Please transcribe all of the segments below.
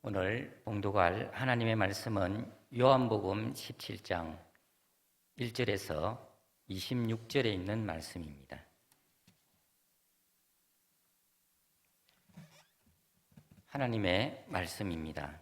오늘 봉독할 하나님의 말씀은 요한복음 17장 1절에서 26절에 있는 말씀입니다. 하나님의 말씀입니다.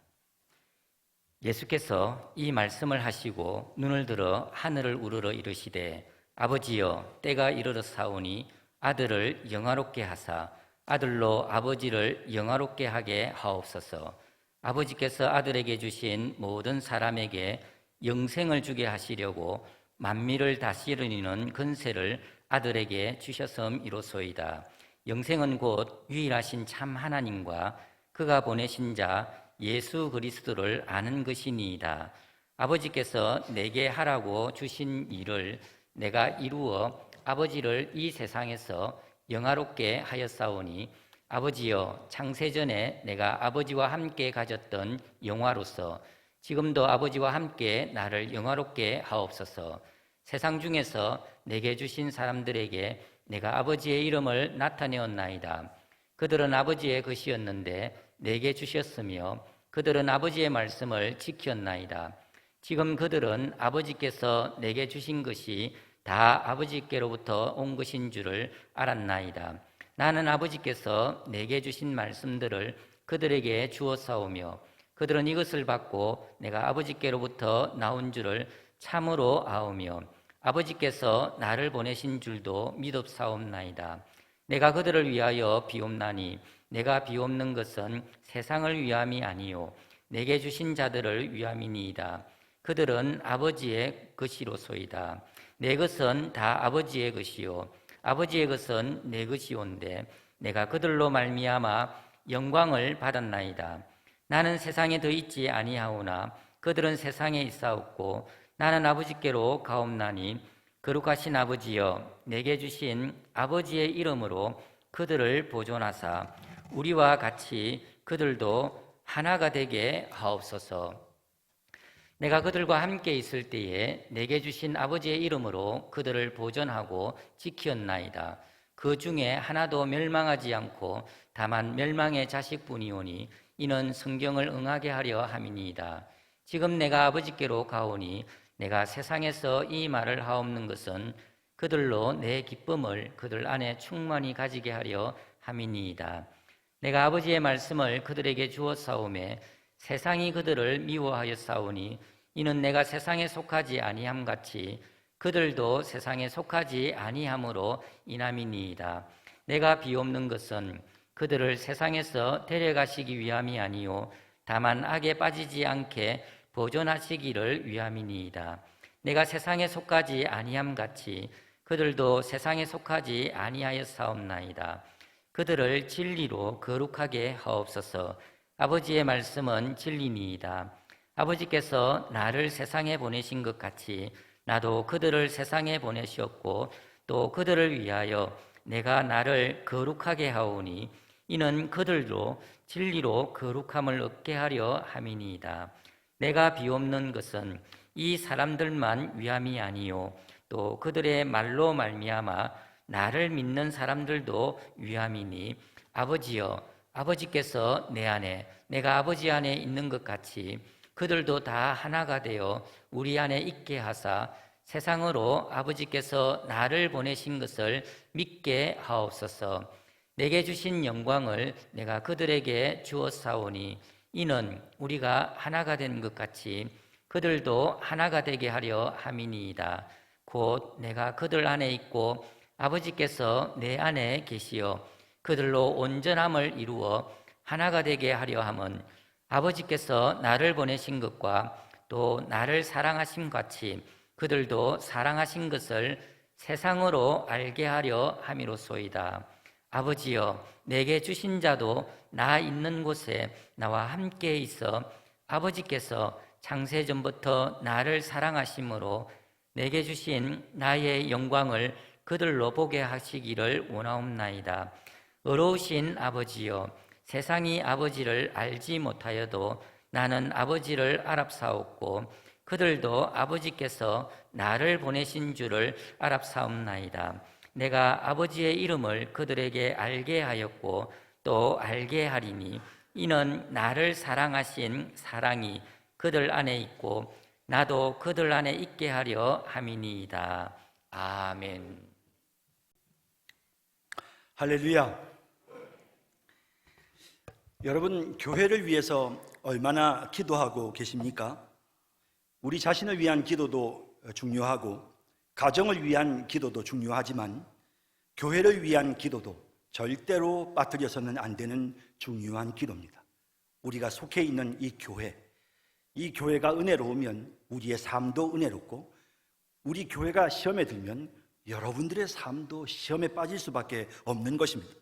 예수께서 이 말씀을 하시고 눈을 들어 하늘을 우러러 이르시되 아버지여 때가 이르렀사오니 아들을 영화롭게 하사 아들로 아버지를 영화롭게 하게 하옵소서. 아버지께서 아들에게 주신 모든 사람에게 영생을 주게 하시려고 만민을 다스리는 권세를 아들에게 주셨음이로소이다. 영생은 곧 유일하신 참 하나님과 그가 보내신 자 예수 그리스도를 아는 것이니이다. 아버지께서 내게 하라고 주신 일을 내가 이루어 아버지를 이 세상에서 영화롭게 하였사오니 아버지여 창세전에 내가 아버지와 함께 가졌던 영화로서 지금도 아버지와 함께 나를 영화롭게 하옵소서. 세상 중에서 내게 주신 사람들에게 내가 아버지의 이름을 나타내었나이다. 그들은 아버지의 것이었는데 내게 주셨으며 그들은 아버지의 말씀을 지켰나이다. 지금 그들은 아버지께서 내게 주신 것이 다 아버지께로부터 온 것인 줄을 알았나이다. 나는 아버지께서 내게 주신 말씀들을 그들에게 주었사오며 그들은 이것을 받고 내가 아버지께로부터 나온 줄을 참으로 아오며 아버지께서 나를 보내신 줄도 믿옵사옵나이다. 내가 그들을 위하여 비옵나니 내가 비옵는 것은 세상을 위함이 아니요 내게 주신 자들을 위함이니이다. 그들은 아버지의 것이로소이다. 내 것은 다 아버지의 것이요 아버지의 것은 내 것이온데 내가 그들로 말미암아 영광을 받았나이다. 나는 세상에 더 있지 아니하오나 그들은 세상에 있사옵고 나는 아버지께로 가옵나니 거룩하신 아버지여 내게 주신 아버지의 이름으로 그들을 보존하사 우리와 같이 그들도 하나가 되게 하옵소서. 내가 그들과 함께 있을 때에 내게 주신 아버지의 이름으로 그들을 보존하고 지켰나이다. 그 중에 하나도 멸망하지 않고 다만 멸망의 자식뿐이오니 이는 성경을 응하게 하려 함이니이다. 지금 내가 아버지께로 가오니 내가 세상에서 이 말을 하옵는 것은 그들로 내 기쁨을 그들 안에 충만히 가지게 하려 함이니이다. 내가 아버지의 말씀을 그들에게 주었사오매 세상이 그들을 미워하였사오니 이는 내가 세상에 속하지 아니함 같이 그들도 세상에 속하지 아니함으로 인함이니이다. 내가 비옵는 것은 그들을 세상에서 데려가시기 위함이 아니요 다만 악에 빠지지 않게 보존하시기를 위함이니이다. 내가 세상에 속하지 아니함 같이 그들도 세상에 속하지 아니하였사옵나이다. 그들을 진리로 거룩하게 하옵소서. 아버지의 말씀은 진리니이다. 아버지께서 나를 세상에 보내신 것 같이 나도 그들을 세상에 보내셨고 또 그들을 위하여 내가 나를 거룩하게 하오니 이는 그들도 진리로 거룩함을 얻게 하려 함이니이다. 내가 비옵는 것은 이 사람들만 위함이 아니요 또 그들의 말로 말미암아 나를 믿는 사람들도 위함이니 아버지여 아버지께서 내 안에 내가 아버지 안에 있는 것 같이 그들도 다 하나가 되어 우리 안에 있게 하사 세상으로 아버지께서 나를 보내신 것을 믿게 하옵소서. 내게 주신 영광을 내가 그들에게 주었사오니 이는 우리가 하나가 된 것 같이 그들도 하나가 되게 하려 함이니이다. 곧 내가 그들 안에 있고 아버지께서 내 안에 계시어 그들로 온전함을 이루어 하나가 되게 하려 함은 아버지께서 나를 보내신 것과 또 나를 사랑하심 같이 그들도 사랑하신 것을 세상으로 알게 하려 함이로소이다. 아버지여 내게 주신 자도 나 있는 곳에 나와 함께 있어 아버지께서 창세전부터 나를 사랑하심으로 내게 주신 나의 영광을 그들로 보게 하시기를 원하옵나이다. 의로우신 아버지여 세상이 아버지를 알지 못하여도 나는 아버지를 알았사옵고 그들도 아버지께서 나를 보내신 줄을 알았사옵나이다. 내가 아버지의 이름을 그들에게 알게 하였고 또 알게 하리니 이는 나를 사랑하신 사랑이 그들 안에 있고 나도 그들 안에 있게 하려 함이니이다. 아멘. 할렐루야. 여러분, 교회를 위해서 얼마나 기도하고 계십니까? 우리 자신을 위한 기도도 중요하고 가정을 위한 기도도 중요하지만 교회를 위한 기도도 절대로 빠뜨려서는 안 되는 중요한 기도입니다. 우리가 속해 있는 이 교회가 은혜로우면 우리의 삶도 은혜롭고, 우리 교회가 시험에 들면 여러분들의 삶도 시험에 빠질 수밖에 없는 것입니다.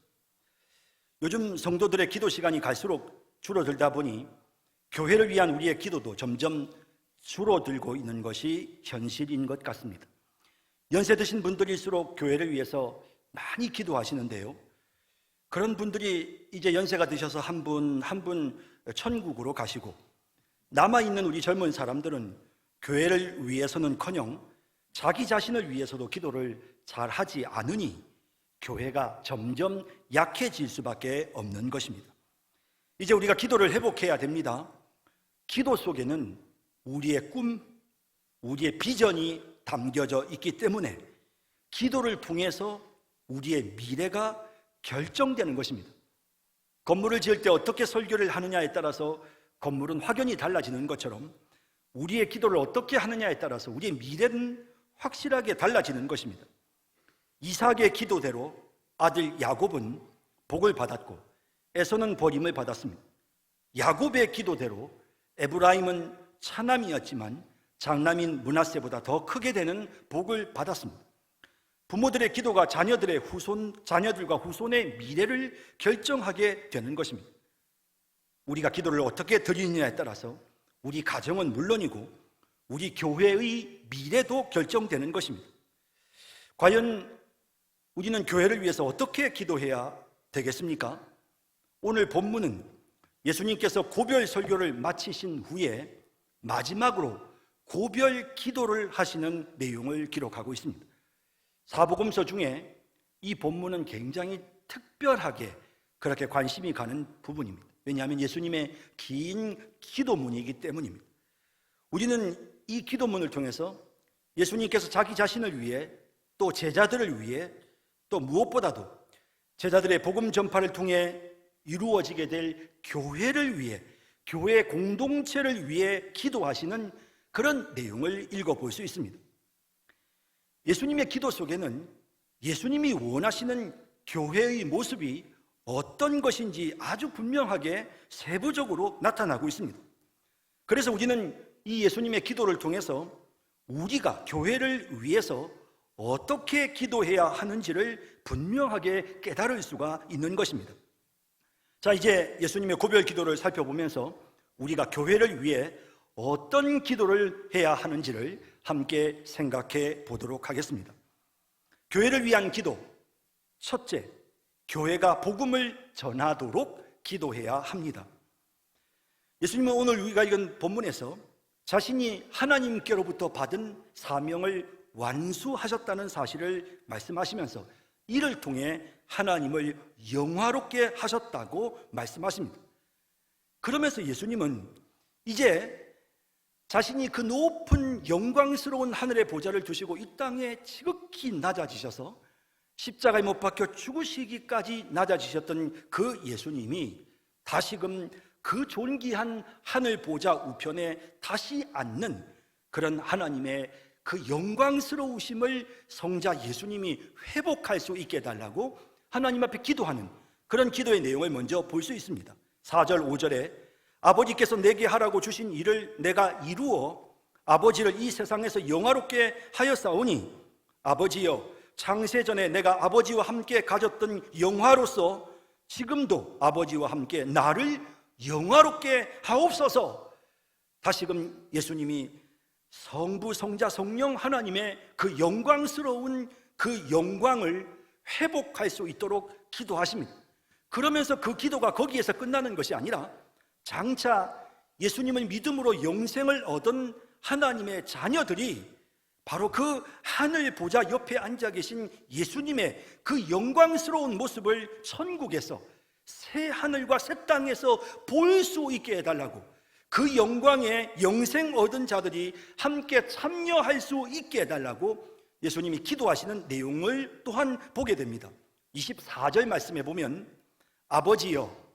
요즘 성도들의 기도 시간이 갈수록 줄어들다 보니 교회를 위한 우리의 기도도 점점 줄어들고 있는 것이 현실인 것 같습니다. 연세 드신 분들일수록 교회를 위해서 많이 기도하시는데요, 그런 분들이 이제 연세가 드셔서 한 분 한 분 천국으로 가시고, 남아있는 우리 젊은 사람들은 교회를 위해서는커녕 자기 자신을 위해서도 기도를 잘 하지 않으니 교회가 점점 약해질 수밖에 없는 것입니다. 이제 우리가 기도를 회복해야 됩니다. 기도 속에는 우리의 꿈, 우리의 비전이 담겨져 있기 때문에 기도를 통해서 우리의 미래가 결정되는 것입니다. 건물을 지을 때 어떻게 설교를 하느냐에 따라서 건물은 확연히 달라지는 것처럼 우리의 기도를 어떻게 하느냐에 따라서 우리의 미래는 확실하게 달라지는 것입니다. 이삭의 기도대로 아들 야곱은 복을 받았고 에서는 버림을 받았습니다. 야곱의 기도대로 에브라임은 차남이었지만 장남인 므낫세보다 더 크게 되는 복을 받았습니다. 부모들의 기도가 자녀들과 후손의 미래를 결정하게 되는 것입니다. 우리가 기도를 어떻게 드리느냐에 따라서 우리 가정은 물론이고 우리 교회의 미래도 결정되는 것입니다. 과연 우리는 교회를 위해서 어떻게 기도해야 되겠습니까? 오늘 본문은 예수님께서 고별 설교를 마치신 후에 마지막으로 고별 기도를 하시는 내용을 기록하고 있습니다. 사복음서 중에 이 본문은 굉장히 특별하게 그렇게 관심이 가는 부분입니다. 왜냐하면 예수님의 긴 기도문이기 때문입니다. 우리는 이 기도문을 통해서 예수님께서 자기 자신을 위해, 또 제자들을 위해, 또 무엇보다도 제자들의 복음 전파를 통해 이루어지게 될 교회를 위해, 교회 공동체를 위해 기도하시는 그런 내용을 읽어볼 수 있습니다. 예수님의 기도 속에는 예수님이 원하시는 교회의 모습이 어떤 것인지 아주 분명하게 세부적으로 나타나고 있습니다. 그래서 우리는 이 예수님의 기도를 통해서 우리가 교회를 위해서 어떻게 기도해야 하는지를 분명하게 깨달을 수가 있는 것입니다. 자, 이제 예수님의 고별 기도를 살펴보면서 우리가 교회를 위해 어떤 기도를 해야 하는지를 함께 생각해 보도록 하겠습니다. 교회를 위한 기도, 첫째, 교회가 복음을 전하도록 기도해야 합니다. 예수님은 오늘 우리가 읽은 본문에서 자신이 하나님께로부터 받은 사명을 완수하셨다는 사실을 말씀하시면서 이를 통해 하나님을 영화롭게 하셨다고 말씀하십니다. 그러면서 예수님은 이제 자신이 그 높은 영광스러운 하늘의 보좌를 두시고 이 땅에 지극히 낮아지셔서 십자가에 못 박혀 죽으시기까지 낮아지셨던 그 예수님이 다시금 그 존귀한 하늘 보좌 우편에 다시 앉는 그런 하나님의 그 영광스러우심을 성자 예수님이 회복할 수 있게 해달라고 하나님 앞에 기도하는 그런 기도의 내용을 먼저 볼 수 있습니다. 4절 5절에 아버지께서 내게 하라고 주신 일을 내가 이루어 아버지를 이 세상에서 영화롭게 하였사오니 아버지여 창세전에 내가 아버지와 함께 가졌던 영화로서 지금도 아버지와 함께 나를 영화롭게 하옵소서. 다시금 예수님이 성부, 성자, 성령 하나님의 그 영광스러운 그 영광을 회복할 수 있도록 기도하십니다. 그러면서 그 기도가 거기에서 끝나는 것이 아니라 장차 예수님을 믿음으로 영생을 얻은 하나님의 자녀들이 바로 그 하늘 보좌 옆에 앉아 계신 예수님의 그 영광스러운 모습을 천국에서 새 하늘과 새 땅에서 볼 수 있게 해달라고, 그 영광에 영생 얻은 자들이 함께 참여할 수 있게 해달라고 예수님이 기도하시는 내용을 또한 보게 됩니다. 24절 말씀에 보면 아버지여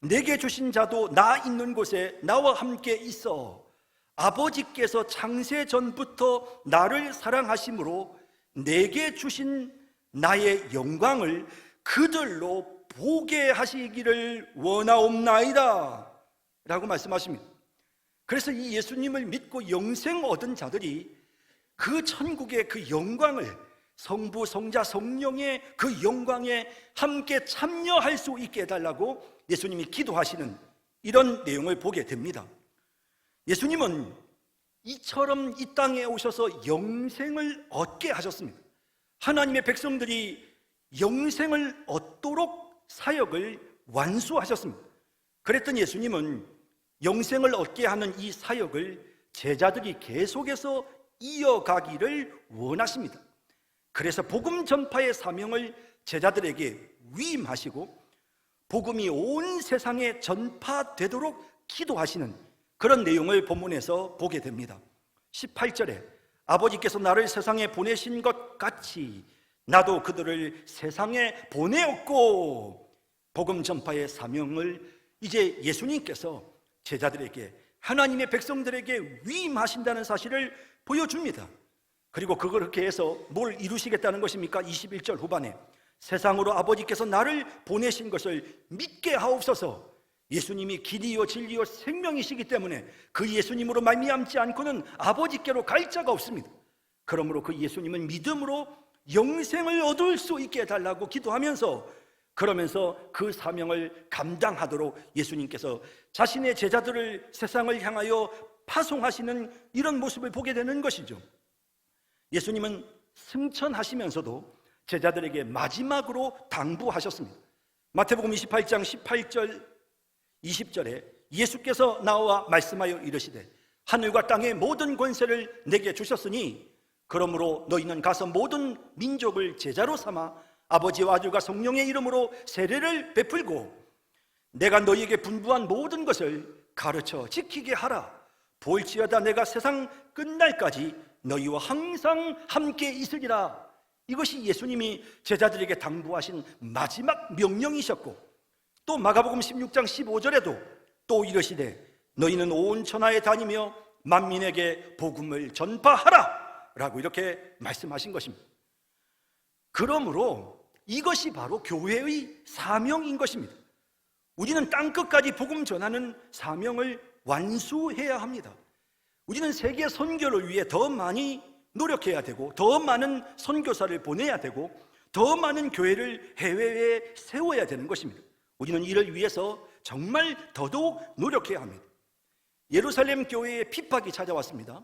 내게 주신 자도 나 있는 곳에 나와 함께 있어 아버지께서 창세 전부터 나를 사랑하심으로 내게 주신 나의 영광을 그들로 보게 하시기를 원하옵나이다 라고 말씀하십니다. 그래서 이 예수님을 믿고 영생 얻은 자들이 그 천국의 그 영광을, 성부, 성자, 성령의 그 영광에 함께 참여할 수 있게 해달라고 예수님이 기도하시는 이런 내용을 보게 됩니다. 예수님은 이처럼 이 땅에 오셔서 영생을 얻게 하셨습니다. 하나님의 백성들이 영생을 얻도록 사역을 완수하셨습니다. 그랬던 예수님은 영생을 얻게 하는 이 사역을 제자들이 계속해서 이어가기를 원하십니다. 그래서 복음 전파의 사명을 제자들에게 위임하시고 복음이 온 세상에 전파되도록 기도하시는 그런 내용을 본문에서 보게 됩니다. 18절에 아버지께서 나를 세상에 보내신 것 같이 나도 그들을 세상에 보내었고, 복음 전파의 사명을 이제 예수님께서 제자들에게, 하나님의 백성들에게 위임하신다는 사실을 보여줍니다. 그리고 그렇게 해서 뭘 이루시겠다는 것입니까? 21절 후반에 세상으로 아버지께서 나를 보내신 것을 믿게 하옵소서. 예수님이 길이요 진리요 생명이시기 때문에 그 예수님으로 말미암지 않고는 아버지께로 갈 자가 없습니다. 그러므로 그 예수님은 믿음으로 영생을 얻을 수 있게 해달라고 기도하면서, 그러면서 그 사명을 감당하도록 예수님께서 자신의 제자들을 세상을 향하여 파송하시는 이런 모습을 보게 되는 것이죠. 예수님은 승천하시면서도 제자들에게 마지막으로 당부하셨습니다. 마태복음 28장 18절 20절에 예수께서 나와 말씀하여 이르시되 하늘과 땅의 모든 권세를 내게 주셨으니 그러므로 너희는 가서 모든 민족을 제자로 삼아 아버지와 아들과 성령의 이름으로 세례를 베풀고 내가 너희에게 분부한 모든 것을 가르쳐 지키게 하라. 볼지어다 내가 세상 끝날까지 너희와 항상 함께 있으리라. 이것이 예수님이 제자들에게 당부하신 마지막 명령이셨고, 또 마가복음 16장 15절에도 또 이르시되 너희는 온 천하에 다니며 만민에게 복음을 전파하라 라고 이렇게 말씀하신 것입니다. 그러므로 이것이 바로 교회의 사명인 것입니다. 우리는 땅끝까지 복음 전하는 사명을 완수해야 합니다. 우리는 세계 선교를 위해 더 많이 노력해야 되고, 더 많은 선교사를 보내야 되고, 더 많은 교회를 해외에 세워야 되는 것입니다. 우리는 이를 위해서 정말 더더욱 노력해야 합니다. 예루살렘 교회에 핍박이 찾아왔습니다.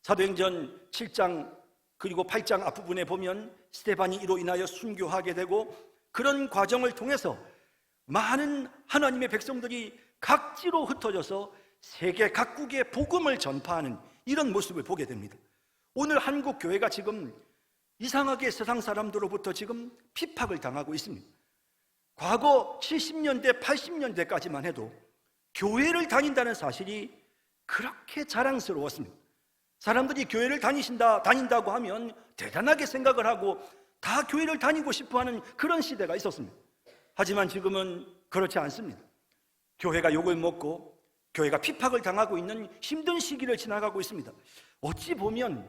사도행전 7장 그리고 8장 앞부분에 보면 스데반이 이로 인하여 순교하게 되고, 그런 과정을 통해서 많은 하나님의 백성들이 각지로 흩어져서 세계 각국의 복음을 전파하는 이런 모습을 보게 됩니다. 오늘 한국 교회가 지금 이상하게 세상 사람들로부터 지금 핍박을 당하고 있습니다. 과거 70년대, 80년대까지만 해도 교회를 다닌다는 사실이 그렇게 자랑스러웠습니다. 사람들이 교회를 다닌다고 하면 대단하게 생각을 하고 다 교회를 다니고 싶어하는 그런 시대가 있었습니다. 하지만 지금은 그렇지 않습니다. 교회가 욕을 먹고 교회가 핍박을 당하고 있는 힘든 시기를 지나가고 있습니다. 어찌 보면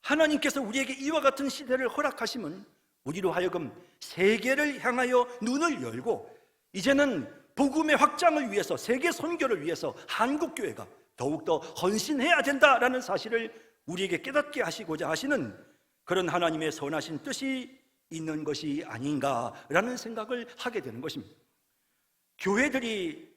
하나님께서 우리에게 이와 같은 시대를 허락하시면 우리로 하여금 세계를 향하여 눈을 열고 이제는 복음의 확장을 위해서, 세계 선교를 위해서 한국교회가 더욱더 헌신해야 된다라는 사실을 우리에게 깨닫게 하시고자 하시는 그런 하나님의 선하신 뜻이 있는 것이 아닌가라는 생각을 하게 되는 것입니다. 교회들이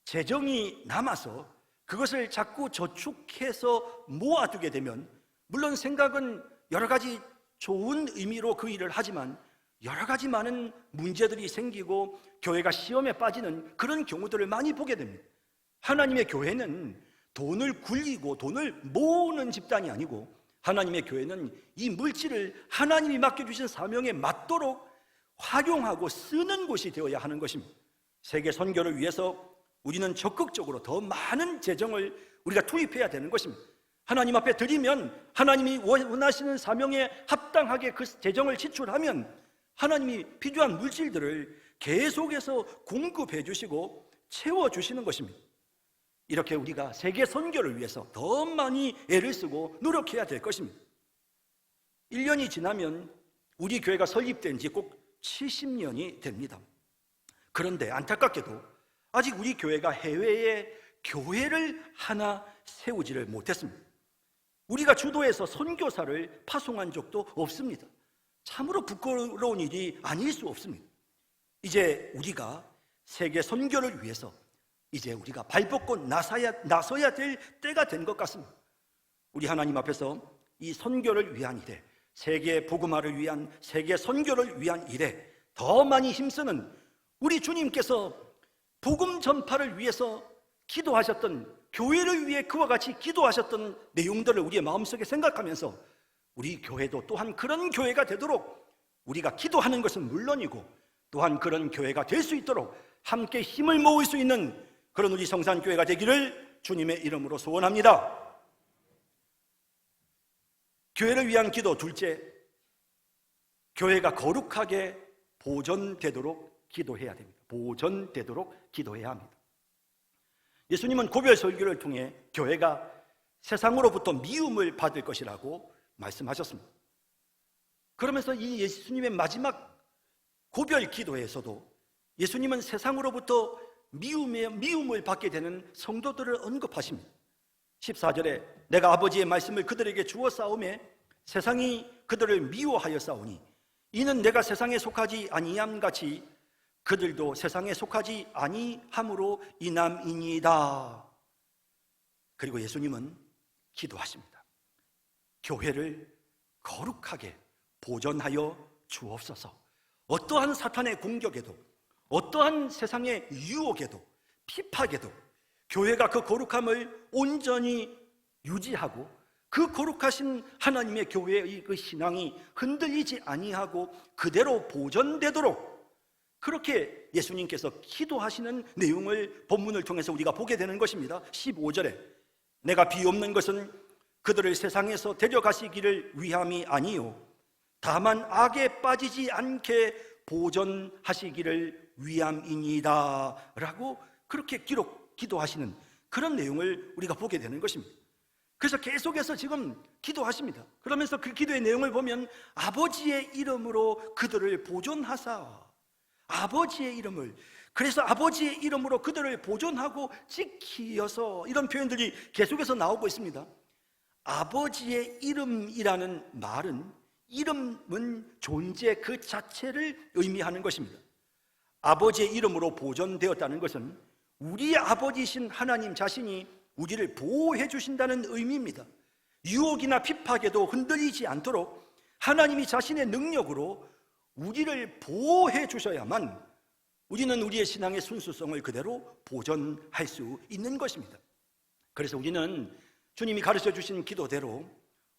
재정이 남아서 그것을 자꾸 저축해서 모아두게 되면, 물론 생각은 여러 가지 좋은 의미로 그 일을 하지만 여러 가지 많은 문제들이 생기고 교회가 시험에 빠지는 그런 경우들을 많이 보게 됩니다. 하나님의 교회는 돈을 굴리고 돈을 모으는 집단이 아니고, 하나님의 교회는 이 물질을 하나님이 맡겨주신 사명에 맞도록 활용하고 쓰는 곳이 되어야 하는 것입니다. 세계 선교를 위해서 우리는 적극적으로 더 많은 재정을 우리가 투입해야 되는 것입니다. 하나님 앞에 드리면, 하나님이 원하시는 사명에 합당하게 그 재정을 지출하면 하나님이 필요한 물질들을 계속해서 공급해 주시고 채워 주시는 것입니다. 이렇게 우리가 세계 선교를 위해서 더 많이 애를 쓰고 노력해야 될 것입니다. 1년이 지나면 우리 교회가 설립된 지 꼭 70년이 됩니다. 그런데 안타깝게도 아직 우리 교회가 해외에 교회를 하나 세우지를 못했습니다. 우리가 주도해서 선교사를 파송한 적도 없습니다. 참으로 부끄러운 일이 아닐 수 없습니다. 이제 우리가 세계 선교를 위해서 이제 우리가 발벗고 나서야 될 때가 된 것 같습니다. 우리 하나님 앞에서 이 선교를 위한 일에, 세계 복음화를 위한, 세계 선교를 위한 일에 더 많이 힘쓰는 우리 주님께서 복음 전파를 위해서 기도하셨던, 교회를 위해 그와 같이 기도하셨던 내용들을 우리의 마음속에 생각하면서 우리 교회도 또한 그런 교회가 되도록 우리가 기도하는 것은 물론이고 또한 그런 교회가 될 수 있도록 함께 힘을 모을 수 있는 그런 우리 성산교회가 되기를 주님의 이름으로 소원합니다. 교회를 위한 기도 둘째, 교회가 거룩하게 보존되도록 기도해야 됩니다. 보존되도록 기도해야 합니다. 예수님은 고별 설교를 통해 교회가 세상으로부터 미움을 받을 것이라고 말씀하셨습니다. 그러면서 이 예수님의 마지막 고별 기도에서도 예수님은 세상으로부터 미움을 받게 되는 성도들을 언급하십니다. 14절에 내가 아버지의 말씀을 그들에게 주어 싸우매 세상이 그들을 미워하여 싸우니 이는 내가 세상에 속하지 아니함 같이 그들도 세상에 속하지 아니함으로 인함이니이다. 그리고 예수님은 기도하십니다. 교회를 거룩하게 보존하여 주옵소서. 어떠한 사탄의 공격에도, 어떠한 세상의 유혹에도, 핍박에도 교회가 그 거룩함을 온전히 유지하고 그 거룩하신 하나님의 교회의 그 신앙이 흔들리지 아니하고 그대로 보존되도록 그렇게 예수님께서 기도하시는 내용을 본문을 통해서 우리가 보게 되는 것입니다. 15절에 내가 비옵는 것은 그들을 세상에서 데려가시기를 위함이 아니요 다만 악에 빠지지 않게 보존하시기를 위함이니이다 라고 그렇게 기도하시는 그런 내용을 우리가 보게 되는 것입니다. 그래서 계속해서 지금 기도하십니다. 그러면서 그 기도의 내용을 보면 아버지의 이름으로 그들을 보존하사, 아버지의 이름을, 그래서 아버지의 이름으로 그들을 보존하고 지키어서, 이런 표현들이 계속해서 나오고 있습니다. 아버지의 이름이라는 말은, 이름은 존재 그 자체를 의미하는 것입니다. 아버지의 이름으로 보존되었다는 것은 우리의 아버지신 하나님 자신이 우리를 보호해 주신다는 의미입니다. 유혹이나 핍박에도 흔들리지 않도록 하나님이 자신의 능력으로 우리를 보호해 주셔야만 우리는 우리의 신앙의 순수성을 그대로 보존할 수 있는 것입니다. 그래서 우리는 주님이 가르쳐 주신 기도대로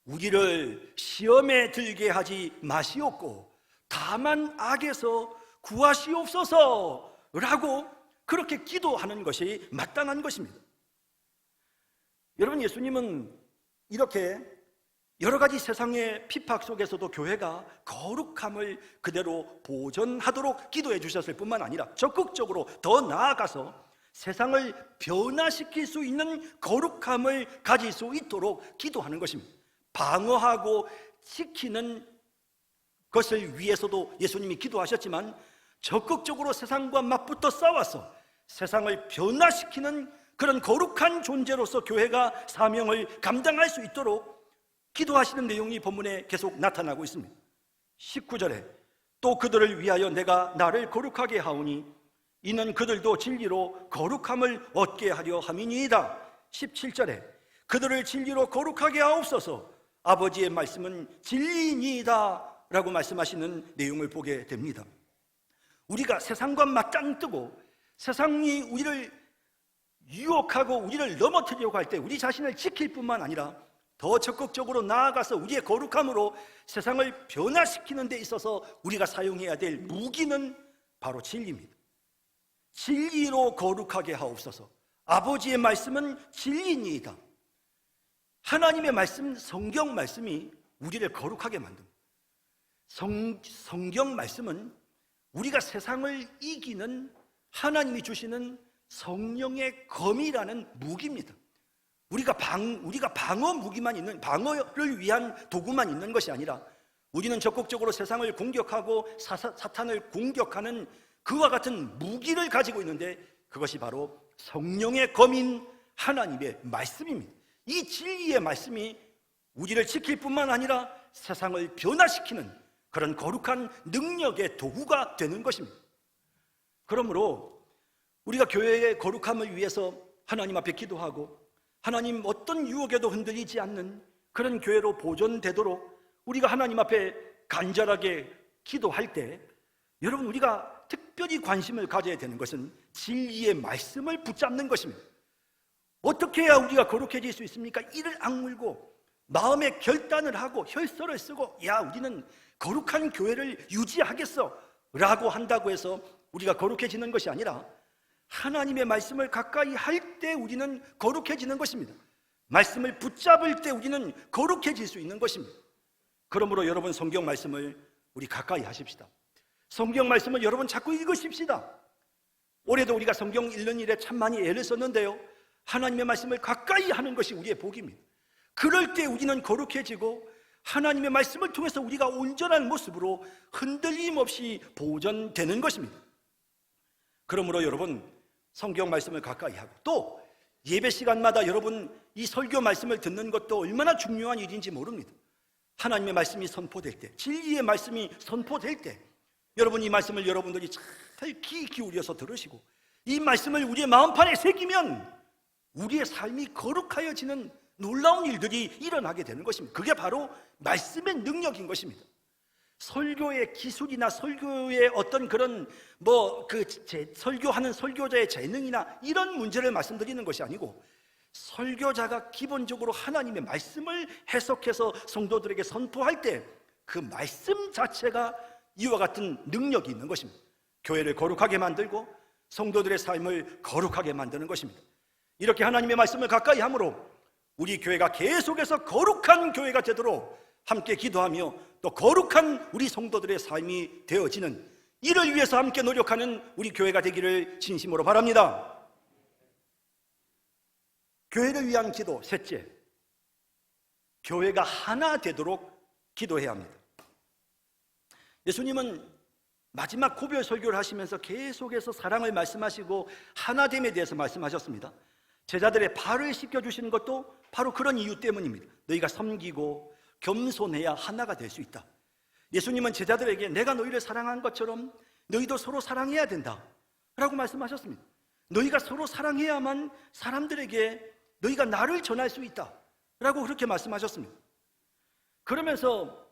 우리를 시험에 들게 하지 마시옵고 다만 악에서 구하시옵소서 라고 그렇게 기도하는 것이 마땅한 것입니다. 여러분, 예수님은 이렇게 여러 가지 세상의 핍박 속에서도 교회가 거룩함을 그대로 보존하도록 기도해 주셨을 뿐만 아니라 적극적으로 더 나아가서 세상을 변화시킬 수 있는 거룩함을 가질 수 있도록 기도하는 것입니다. 방어하고 지키는 것을 위해서도 예수님이 기도하셨지만 적극적으로 세상과 맞붙어 싸워서 세상을 변화시키는 그런 거룩한 존재로서 교회가 사명을 감당할 수 있도록 기도하시는 내용이 본문에 계속 나타나고 있습니다. 19절에 또 그들을 위하여 내가 나를 거룩하게 하오니 이는 그들도 진리로 거룩함을 얻게 하려 함이니이다. 17절에 그들을 진리로 거룩하게 하옵소서 아버지의 말씀은 진리니이다 라고 말씀하시는 내용을 보게 됩니다. 우리가 세상과 맞짱뜨고 세상이 우리를 유혹하고 우리를 넘어뜨리려고 할 때 우리 자신을 지킬 뿐만 아니라 더 적극적으로 나아가서 우리의 거룩함으로 세상을 변화시키는 데 있어서 우리가 사용해야 될 무기는 바로 진리입니다. 진리로 거룩하게 하옵소서. 아버지의 말씀은 진리니이다. 하나님의 말씀, 성경 말씀이 우리를 거룩하게 만듭니다. 성경 말씀은 우리가 세상을 이기는 하나님이 주시는 성령의 검이라는 무기입니다. 우리가 방어 무기만 있는, 방어를 위한 도구만 있는 것이 아니라 우리는 적극적으로 세상을 공격하고 사탄을 공격하는 그와 같은 무기를 가지고 있는데, 그것이 바로 성령의 검인 하나님의 말씀입니다. 이 진리의 말씀이 우리를 지킬 뿐만 아니라 세상을 변화시키는 그런 거룩한 능력의 도구가 되는 것입니다. 그러므로 우리가 교회의 거룩함을 위해서 하나님 앞에 기도하고, 하나님 어떤 유혹에도 흔들리지 않는 그런 교회로 보존되도록 우리가 하나님 앞에 간절하게 기도할 때, 여러분, 우리가 특별히 관심을 가져야 되는 것은 진리의 말씀을 붙잡는 것입니다. 어떻게 해야 우리가 거룩해질 수 있습니까? 이를 악물고 마음의 결단을 하고 혈서를 쓰고, 야, 우리는 거룩한 교회를 유지하겠어 라고 한다고 해서 우리가 거룩해지는 것이 아니라, 하나님의 말씀을 가까이 할 때 우리는 거룩해지는 것입니다. 말씀을 붙잡을 때 우리는 거룩해질 수 있는 것입니다. 그러므로 여러분, 성경 말씀을 우리 가까이 하십시다. 성경 말씀을 여러분 자꾸 읽으십시다. 올해도 우리가 성경 읽는 일에 참 많이 애를 썼는데요, 하나님의 말씀을 가까이 하는 것이 우리의 복입니다. 그럴 때 우리는 거룩해지고 하나님의 말씀을 통해서 우리가 온전한 모습으로 흔들림 없이 보존되는 것입니다. 그러므로 여러분, 성경 말씀을 가까이 하고, 또 예배 시간마다 여러분 이 설교 말씀을 듣는 것도 얼마나 중요한 일인지 모릅니다. 하나님의 말씀이 선포될 때, 진리의 말씀이 선포될 때, 여러분 이 말씀을 여러분들이 잘 귀 기울여서 들으시고 이 말씀을 우리의 마음판에 새기면 우리의 삶이 거룩하여지는 놀라운 일들이 일어나게 되는 것입니다. 그게 바로 말씀의 능력인 것입니다. 설교의 기술이나 설교의 어떤 그런 설교하는 설교자의 재능이나 이런 문제를 말씀드리는 것이 아니고, 설교자가 기본적으로 하나님의 말씀을 해석해서 성도들에게 선포할 때 그 말씀 자체가 이와 같은 능력이 있는 것입니다. 교회를 거룩하게 만들고 성도들의 삶을 거룩하게 만드는 것입니다. 이렇게 하나님의 말씀을 가까이 함으로 우리 교회가 계속해서 거룩한 교회가 되도록 함께 기도하며, 또 거룩한 우리 성도들의 삶이 되어지는, 이를 위해서 함께 노력하는 우리 교회가 되기를 진심으로 바랍니다. 교회를 위한 기도, 셋째, 교회가 하나 되도록 기도해야 합니다. 예수님은 마지막 고별 설교를 하시면서 계속해서 사랑을 말씀하시고 하나됨에 대해서 말씀하셨습니다. 제자들의 발을 씻겨주시는 것도 바로 그런 이유 때문입니다. 너희가 섬기고 겸손해야 하나가 될 수 있다. 예수님은 제자들에게 내가 너희를 사랑한 것처럼 너희도 서로 사랑해야 된다 라고 말씀하셨습니다. 너희가 서로 사랑해야만 사람들에게 너희가 나를 전할 수 있다 라고 그렇게 말씀하셨습니다. 그러면서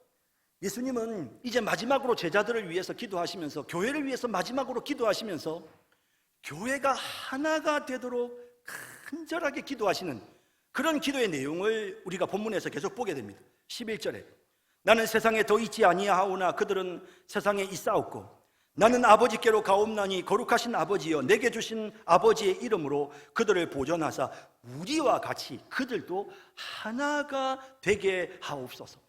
예수님은 이제 마지막으로 제자들을 위해서 기도하시면서, 교회를 위해서 마지막으로 기도하시면서 교회가 하나가 되도록 간절하게 기도하시는 그런 기도의 내용을 우리가 본문에서 계속 보게 됩니다. 11절에 나는 세상에 더 있지 아니하오나 그들은 세상에 있사옵고 나는 아버지께로 가옵나니 거룩하신 아버지여 내게 주신 아버지의 이름으로 그들을 보존하사 우리와 같이 그들도 하나가 되게 하옵소서.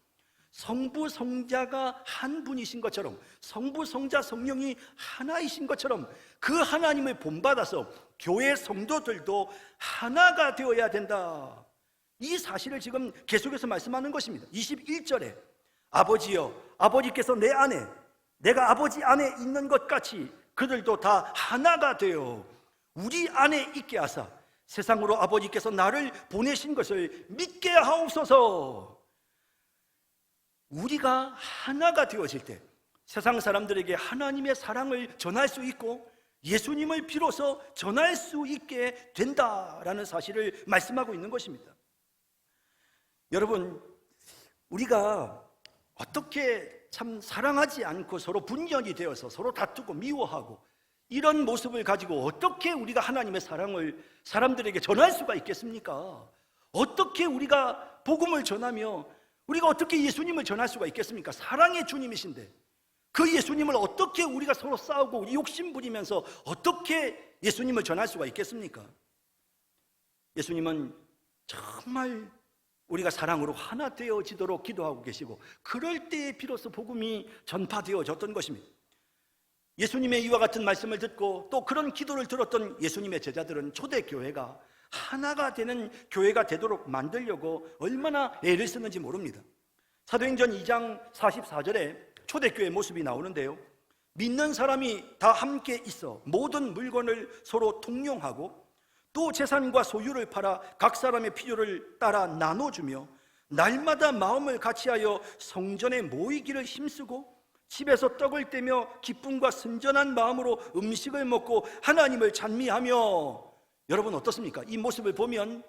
성부 성자가 한 분이신 것처럼, 성부 성자 성령이 하나이신 것처럼 그 하나님을 본받아서 교회 성도들도 하나가 되어야 된다. 이 사실을 지금 계속해서 말씀하는 것입니다. 21절에 아버지여 아버지께서 내 안에, 내가 아버지 안에 있는 것 같이 그들도 다 하나가 되어 우리 안에 있게 하사 세상으로 아버지께서 나를 보내신 것을 믿게 하옵소서. 우리가 하나가 되어질 때 세상 사람들에게 하나님의 사랑을 전할 수 있고 예수님을 비로소 전할 수 있게 된다라는 사실을 말씀하고 있는 것입니다. 여러분, 우리가 어떻게 참 사랑하지 않고 서로 분열이 되어서 서로 다투고 미워하고 이런 모습을 가지고 어떻게 우리가 하나님의 사랑을 사람들에게 전할 수가 있겠습니까? 어떻게 우리가 복음을 전하며 우리가 어떻게 예수님을 전할 수가 있겠습니까? 사랑의 주님이신데 그 예수님을 어떻게 우리가 서로 싸우고 욕심 부리면서 어떻게 예수님을 전할 수가 있겠습니까? 예수님은 정말 우리가 사랑으로 하나 되어지도록 기도하고 계시고, 그럴 때에 비로소 복음이 전파되어졌던 것입니다. 예수님의 이와 같은 말씀을 듣고 또 그런 기도를 들었던 예수님의 제자들은 초대교회가 하나가 되는 교회가 되도록 만들려고 얼마나 애를 쓰는지 모릅니다. 사도행전 2장 44절에 초대교회 모습이 나오는데요, 믿는 사람이 다 함께 있어 모든 물건을 서로 통용하고 또 재산과 소유를 팔아 각 사람의 필요를 따라 나눠주며 날마다 마음을 같이하여 성전에 모이기를 힘쓰고 집에서 떡을 떼며 기쁨과 순전한 마음으로 음식을 먹고 하나님을 찬미하며. 여러분 어떻습니까? 이 모습을 보면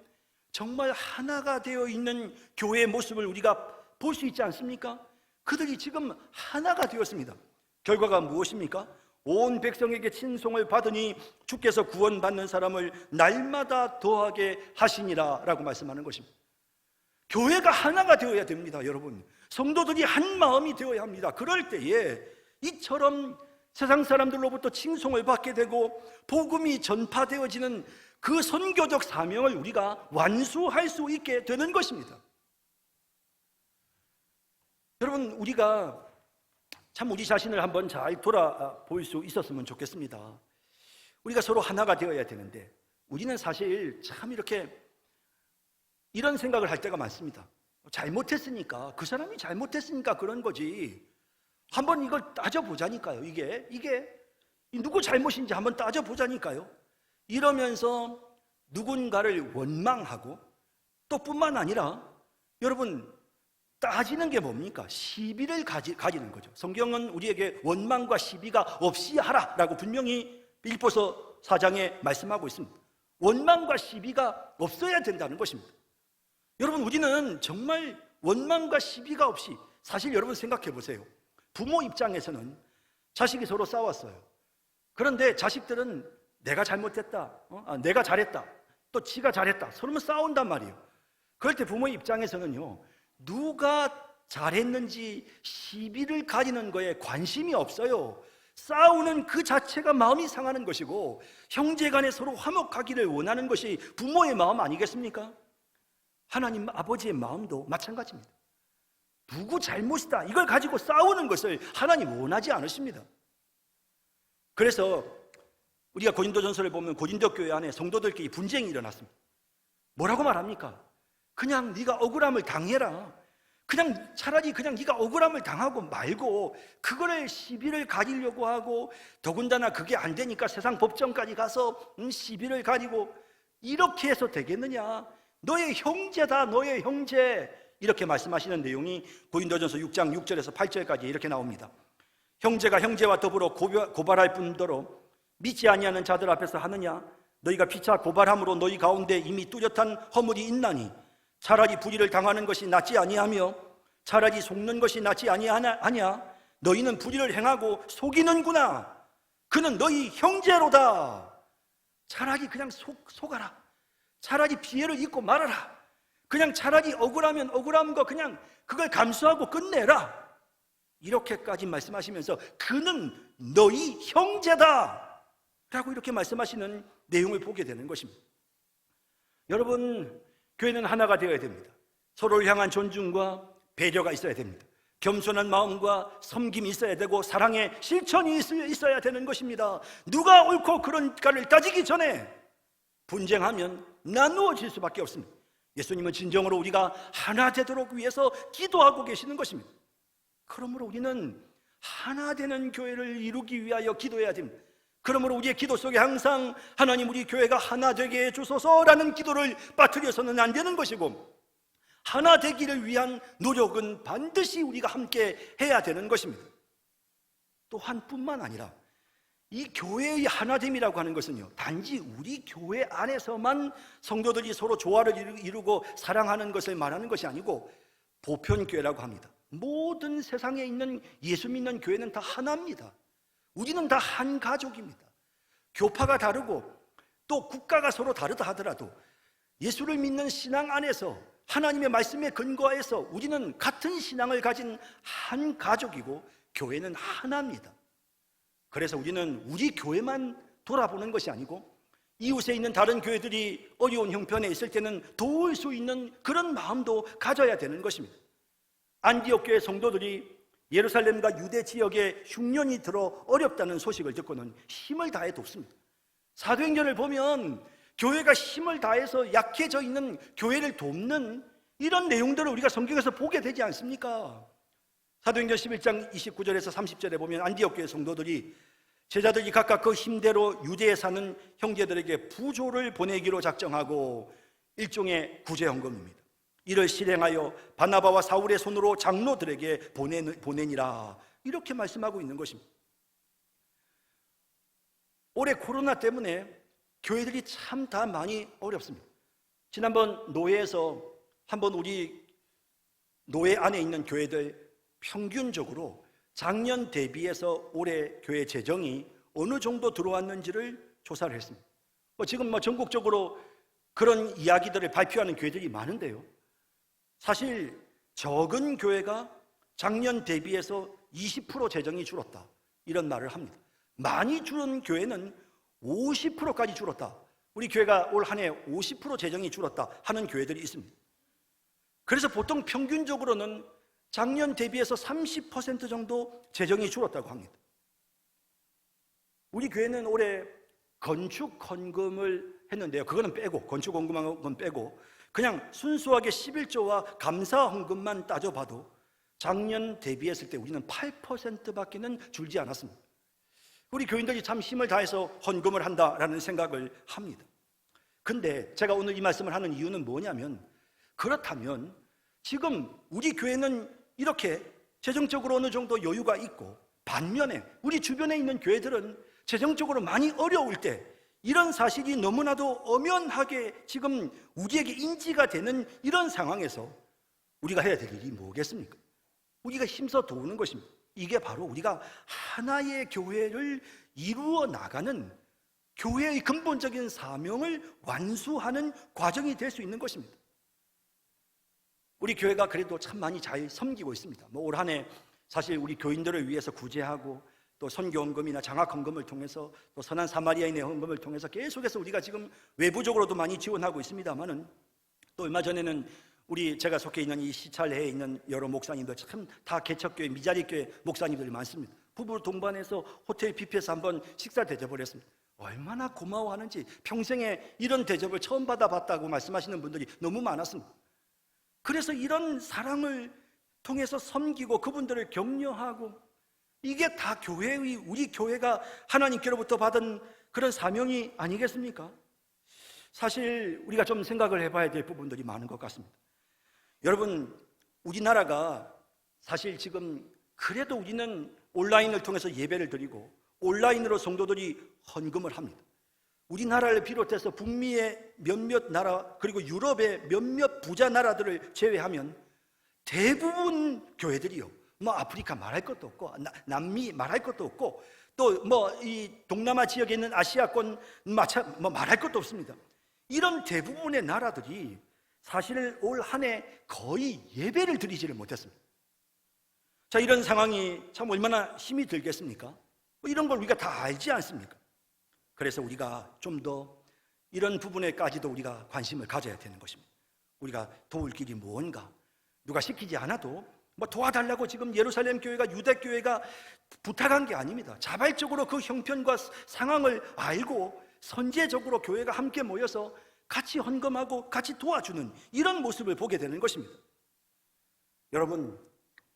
정말 하나가 되어 있는 교회의 모습을 우리가 볼 수 있지 않습니까? 그들이 지금 하나가 되었습니다. 결과가 무엇입니까? 온 백성에게 친송을 받으니 주께서 구원받는 사람을 날마다 더하게 하시니라 라고 말씀하는 것입니다. 교회가 하나가 되어야 됩니다. 여러분, 성도들이 한 마음이 되어야 합니다. 그럴 때에 이처럼 세상 사람들로부터 칭송을 받게 되고 복음이 전파되어지는 그 선교적 사명을 우리가 완수할 수 있게 되는 것입니다. 여러분, 우리가 참 우리 자신을 한번 잘 돌아볼 수 있었으면 좋겠습니다. 우리가 서로 하나가 되어야 되는데 우리는 사실 참 이렇게 이런 생각을 할 때가 많습니다. 잘못했으니까, 그 사람이 잘못했으니까 그런 거지, 한번 이걸 따져보자니까요. 이게 누구 잘못인지 한번 따져보자니까요. 이러면서 누군가를 원망하고, 또 뿐만 아니라 여러분 따지는 게 뭡니까? 시비를 가지는 거죠. 성경은 우리에게 원망과 시비가 없이 하라라고 분명히 빌립보서 4장에 말씀하고 있습니다. 원망과 시비가 없어야 된다는 것입니다. 여러분, 우리는 정말 원망과 시비가 없이, 사실 여러분 생각해 보세요. 부모 입장에서는 자식이 서로 싸웠어요. 그런데 자식들은 내가 잘못했다, 내가 잘했다, 또 지가 잘했다, 서로 싸운단 말이에요. 그럴 때 부모 입장에서는요, 누가 잘했는지 시비를 가지는 거에 관심이 없어요. 싸우는 그 자체가 마음이 상하는 것이고, 형제간에 서로 화목하기를 원하는 것이 부모의 마음 아니겠습니까? 하나님 아버지의 마음도 마찬가지입니다. 누구 잘못이다 이걸 가지고 싸우는 것을 하나님 원하지 않으십니다. 그래서 우리가 고린도전서를 보면 고린도 교회 안에 성도들끼리 분쟁이 일어났습니다. 뭐라고 말합니까? 그냥 네가 억울함을 당해라. 그냥 차라리 그냥 네가 억울함을 당하고 말고 그거를 시비를 가지려고 하고, 더군다나 그게 안 되니까 세상 법정까지 가서 시비를 가지고 이렇게 해서 되겠느냐? 너의 형제다, 너의 형제. 이렇게 말씀하시는 내용이 고린도전서 6장 6절에서 8절까지 이렇게 나옵니다. 형제가 형제와 더불어 고발할 뿐더러 믿지 아니하는 자들 앞에서 하느냐? 너희가 피차 고발함으로 너희 가운데 이미 뚜렷한 허물이 있나니 차라리 불의를 당하는 것이 낫지 아니하며 차라리 속는 것이 낫지 아니하냐? 너희는 불의를 행하고 속이는구나. 그는 너희 형제로다. 차라리 그냥 속아라. 차라리 피해를 입고 말아라. 그냥 차라리 억울하면 억울한 거 그냥 그걸 감수하고 끝내라. 이렇게까지 말씀하시면서 그는 너희 형제다 라고 이렇게 말씀하시는 내용을 보게 되는 것입니다. 여러분, 교회는 하나가 되어야 됩니다. 서로를 향한 존중과 배려가 있어야 됩니다. 겸손한 마음과 섬김이 있어야 되고 사랑의 실천이 있어야 되는 것입니다. 누가 옳고 그른가를 따지기 전에 분쟁하면 나누어질 수밖에 없습니다. 예수님은 진정으로 우리가 하나 되도록 위해서 기도하고 계시는 것입니다. 그러므로 우리는 하나 되는 교회를 이루기 위하여 기도해야 됩니다. 그러므로 우리의 기도 속에 항상 하나님 우리 교회가 하나 되게 해주소서라는 기도를 빠뜨려서는 안 되는 것이고, 하나 되기를 위한 노력은 반드시 우리가 함께 해야 되는 것입니다. 또한 뿐만 아니라 이 교회의 하나됨이라고 하는 것은요, 단지 우리 교회 안에서만 성도들이 서로 조화를 이루고 사랑하는 것을 말하는 것이 아니고 보편교회라고 합니다. 모든 세상에 있는 예수 믿는 교회는 다 하나입니다. 우리는 다 한 가족입니다. 교파가 다르고 또 국가가 서로 다르다 하더라도 예수를 믿는 신앙 안에서 하나님의 말씀에 근거해서 우리는 같은 신앙을 가진 한 가족이고 교회는 하나입니다. 그래서 우리는 우리 교회만 돌아보는 것이 아니고 이웃에 있는 다른 교회들이 어려운 형편에 있을 때는 도울 수 있는 그런 마음도 가져야 되는 것입니다. 안디옥 교회 성도들이 예루살렘과 유대 지역에 흉년이 들어 어렵다는 소식을 듣고는 힘을 다해 돕습니다. 사도행전을 보면 교회가 힘을 다해서 약해져 있는 교회를 돕는 이런 내용들을 우리가 성경에서 보게 되지 않습니까? 사도행전 11장 29절에서 30절에 보면 안디옥 교회 성도들이 제자들이 각각 그 힘대로 유대에 사는 형제들에게 부조를 보내기로 작정하고 일종의 구제헌금입니다. 이를 실행하여 바나바와 사울의 손으로 장로들에게 보내니라, 이렇게 말씀하고 있는 것입니다. 올해 코로나 때문에 교회들이 참 다 많이 어렵습니다. 지난번 노회에서 한번 우리 노회 안에 있는 교회들 평균적으로 작년 대비해서 올해 교회 재정이 어느 정도 들어왔는지를 조사를 했습니다. 지금 전국적으로 그런 이야기들을 발표하는 교회들이 많은데요, 사실 적은 교회가 작년 대비해서 20% 재정이 줄었다, 이런 말을 합니다. 많이 줄은 교회는 50%까지 줄었다, 우리 교회가 올 한 해 50% 재정이 줄었다 하는 교회들이 있습니다. 그래서 보통 평균적으로는 작년 대비해서 30% 정도 재정이 줄었다고 합니다. 우리 교회는 올해 건축 헌금을 했는데요, 그거는 빼고, 건축 헌금한 건 빼고 그냥 순수하게 11조와 감사 헌금만 따져봐도 작년 대비했을 때 우리는 8%밖에는 줄지 않았습니다. 우리 교인들이 참 힘을 다해서 헌금을 한다라는 생각을 합니다. 근데 제가 오늘 이 말씀을 하는 이유는 뭐냐면, 그렇다면 지금 우리 교회는 이렇게 재정적으로 어느 정도 여유가 있고, 반면에 우리 주변에 있는 교회들은 재정적으로 많이 어려울 때 이런 사실이 너무나도 엄연하게 지금 우리에게 인지가 되는 이런 상황에서 우리가 해야 될 일이 뭐겠습니까? 우리가 힘써 도우는 것입니다. 이게 바로 우리가 하나의 교회를 이루어 나가는 교회의 근본적인 사명을 완수하는 과정이 될 수 있는 것입니다. 우리 교회가 그래도 참 많이 잘 섬기고 있습니다. 올 한 해 사실 우리 교인들을 위해서 구제하고 또 선교헌금이나 장학헌금을 통해서 또 선한 사마리아인의 헌금을 통해서 계속해서 우리가 지금 외부적으로도 많이 지원하고 있습니다만은, 또 얼마 전에는 제가 속해 있는 이 시찰회에 있는 여러 목사님들, 참 다 개척교회, 미자리교회 목사님들이 많습니다. 부부 동반해서 호텔 뷔페에서 한번 식사 대접을 했습니다. 얼마나 고마워하는지, 평생에 이런 대접을 처음 받아봤다고 말씀하시는 분들이 너무 많았습니다. 그래서 이런 사랑을 통해서 섬기고 그분들을 격려하고, 이게 다 우리 교회가 하나님께로부터 받은 그런 사명이 아니겠습니까? 사실 우리가 좀 생각을 해봐야 될 부분들이 많은 것 같습니다. 여러분, 우리나라가 사실 지금 그래도 우리는 온라인을 통해서 예배를 드리고 온라인으로 성도들이 헌금을 합니다. 우리나라를 비롯해서 북미의 몇몇 나라, 그리고 유럽의 몇몇 부자 나라들을 제외하면 대부분 교회들이요, 아프리카 말할 것도 없고, 남미 말할 것도 없고, 또 이 동남아 지역에 있는 아시아권 말할 것도 없습니다. 이런 대부분의 나라들이 사실 올 한 해 거의 예배를 드리지를 못했습니다. 자, 이런 상황이 참 얼마나 힘이 들겠습니까? 이런 걸 우리가 다 알지 않습니까? 그래서 우리가 좀 더 이런 부분에까지도 우리가 관심을 가져야 되는 것입니다. 우리가 도울 길이 무언가, 누가 시키지 않아도 도와달라고 지금 예루살렘 교회가, 유대 교회가 부탁한 게 아닙니다. 자발적으로 그 형편과 상황을 알고 선제적으로 교회가 함께 모여서 같이 헌금하고 같이 도와주는 이런 모습을 보게 되는 것입니다. 여러분,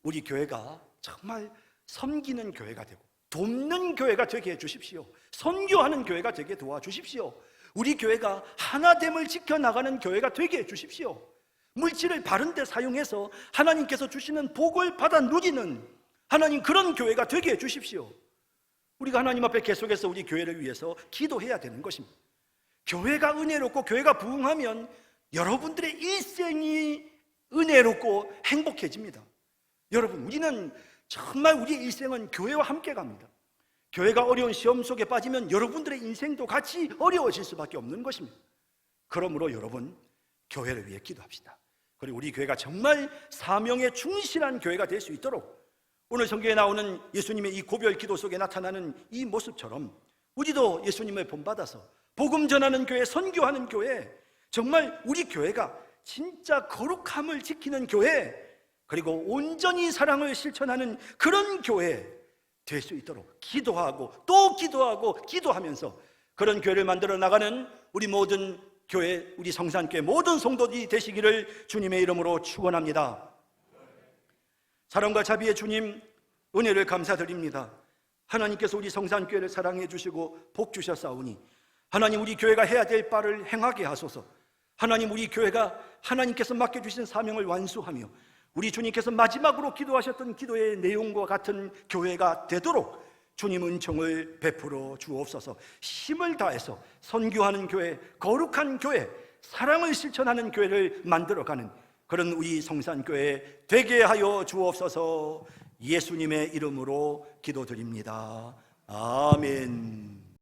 우리 교회가 정말 섬기는 교회가 되고 돕는 교회가 되게 해주십시오. 선교하는 교회가 되게 도와주십시오. 우리 교회가 하나됨을 지켜나가는 교회가 되게 해주십시오. 물질을 바른 데 사용해서 하나님께서 주시는 복을 받아 누리는 하나님, 그런 교회가 되게 해주십시오. 우리가 하나님 앞에 계속해서 우리 교회를 위해서 기도해야 되는 것입니다. 교회가 은혜롭고 교회가 부흥하면 여러분들의 일생이 은혜롭고 행복해집니다. 여러분, 우리는 정말 우리의 일생은 교회와 함께 갑니다. 교회가 어려운 시험 속에 빠지면 여러분들의 인생도 같이 어려워질 수밖에 없는 것입니다. 그러므로 여러분, 교회를 위해 기도합시다. 그리고 우리 교회가 정말 사명에 충실한 교회가 될 수 있도록 오늘 성경에 나오는 예수님의 이 고별 기도 속에 나타나는 이 모습처럼 우리도 예수님을 본받아서 복음 전하는 교회, 선교하는 교회, 정말 우리 교회가 진짜 거룩함을 지키는 교회, 그리고 온전히 사랑을 실천하는 그런 교회 될 수 있도록 기도하고 또 기도하고 기도하면서 그런 교회를 만들어 나가는 우리 모든 교회, 우리 성산교회 모든 성도들이 되시기를 주님의 이름으로 축원합니다. 사랑과 자비의 주님, 은혜를 감사드립니다. 하나님께서 우리 성산교회를 사랑해 주시고 복 주셨사오니 하나님, 우리 교회가 해야 될 바를 행하게 하소서. 하나님, 우리 교회가 하나님께서 맡겨주신 사명을 완수하며 우리 주님께서 마지막으로 기도하셨던 기도의 내용과 같은 교회가 되도록 주님 은총을 베풀어 주옵소서. 힘을 다해서 선교하는 교회, 거룩한 교회, 사랑을 실천하는 교회를 만들어가는 그런 우리 성산교회 되게 하여 주옵소서. 예수님의 이름으로 기도드립니다. 아멘.